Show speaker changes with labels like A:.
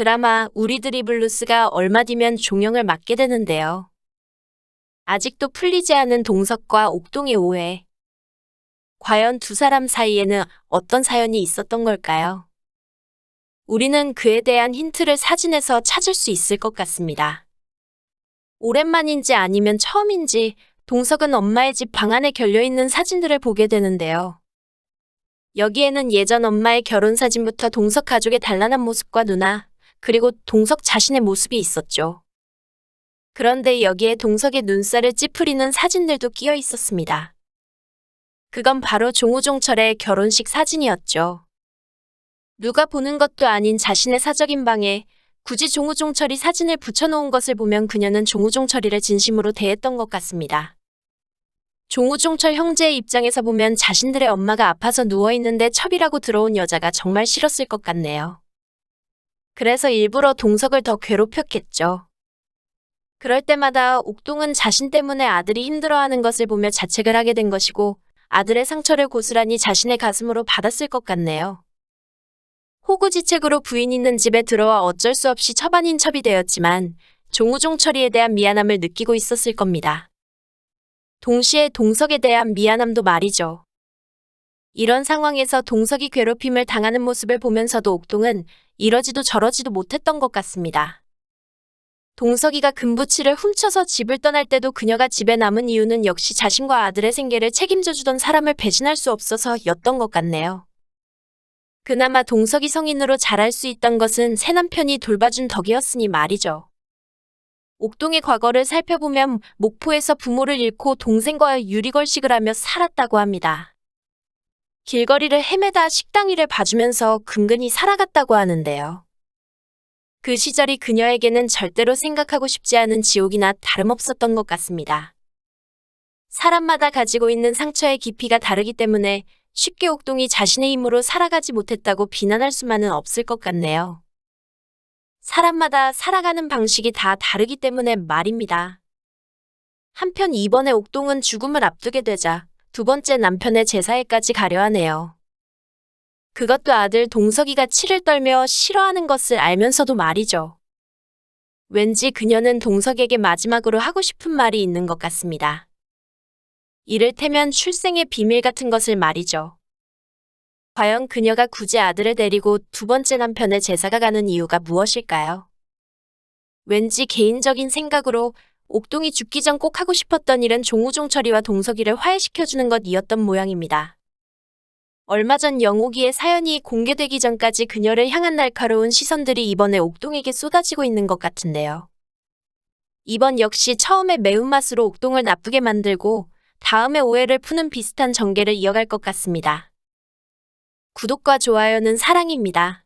A: 드라마 우리들이 블루스가 얼마 뒤면 종영을 맞게 되는데요. 아직도 풀리지 않은 동석과 옥동의 오해. 과연 두 사람 사이에는 어떤 사연이 있었던 걸까요? 우리는 그에 대한 힌트를 사진에서 찾을 수 있을 것 같습니다. 오랜만인지 아니면 처음인지 동석은 엄마의 집 방 안에 걸려있는 사진들을 보게 되는데요. 여기에는 예전 엄마의 결혼 사진부터 동석 가족의 단란한 모습과 누나, 그리고 동석 자신의 모습이 있었죠. 그런데 여기에 동석의 눈살을 찌푸리는 사진들도 끼어 있었습니다. 그건 바로 종우종철의 결혼식 사진이었죠. 누가 보는 것도 아닌 자신의 사적인 방에 굳이 종우종철이 사진을 붙여놓은 것을 보면 그녀는 종우종철이를 진심으로 대했던 것 같습니다. 종우종철 형제의 입장에서 보면 자신들의 엄마가 아파서 누워있는데 첩이라고 들어온 여자가 정말 싫었을 것 같네요. 그래서 일부러 동석을 더 괴롭혔겠죠. 그럴 때마다 옥동은 자신 때문에 아들이 힘들어하는 것을 보며 자책을 하게 된 것이고 아들의 상처를 고스란히 자신의 가슴으로 받았을 것 같네요. 호구지책으로 부인 있는 집에 들어와 어쩔 수 없이 첩 아닌 첩이 되었지만 종우종철이에 대한 미안함을 느끼고 있었을 겁니다. 동시에 동석에 대한 미안함도 말이죠. 이런 상황에서 동석이 괴롭힘을 당하는 모습을 보면서도 옥동은 이러지도 저러지도 못했던 것 같습니다. 동석이가 금부치를 훔쳐서 집을 떠날 때도 그녀가 집에 남은 이유는 역시 자신과 아들의 생계를 책임져주던 사람을 배신할 수 없어서였던 것 같네요. 그나마 동석이 성인으로 자랄 수 있던 것은 새남편이 돌봐준 덕이었으니 말이죠. 옥동의 과거를 살펴보면 목포에서 부모를 잃고 동생과 유리걸식을 하며 살았다고 합니다. 길거리를 헤매다 식당 일을 봐주면서 근근히 살아갔다고 하는데요. 그 시절이 그녀에게는 절대로 생각하고 싶지 않은 지옥이나 다름없었던 것 같습니다. 사람마다 가지고 있는 상처의 깊이가 다르기 때문에 쉽게 옥동이 자신의 힘으로 살아가지 못했다고 비난할 수만은 없을 것 같네요. 사람마다 살아가는 방식이 다 다르기 때문에 말입니다. 한편 이번에 옥동은 죽음을 앞두게 되자 두 번째 남편의 제사에까지 가려 하네요. 그것도 아들 동석이가 치를 떨며 싫어하는 것을 알면서도 말이죠. 왠지 그녀는 동석에게 마지막으로 하고 싶은 말이 있는 것 같습니다. 이를테면 출생의 비밀 같은 것을 말이죠. 과연 그녀가 굳이 아들을 데리고 두 번째 남편의 제사가 가는 이유가 무엇일까요? 왠지 개인적인 생각으로 옥동이 죽기 전 꼭 하고 싶었던 일은 종우종철이와 동석이를 화해시켜주는 것이었던 모양입니다. 얼마 전 영옥이의 사연이 공개되기 전까지 그녀를 향한 날카로운 시선들이 이번에 옥동에게 쏟아지고 있는 것 같은데요. 이번 역시 처음에 매운맛으로 옥동을 나쁘게 만들고 다음에 오해를 푸는 비슷한 전개를 이어갈 것 같습니다. 구독과 좋아요는 사랑입니다.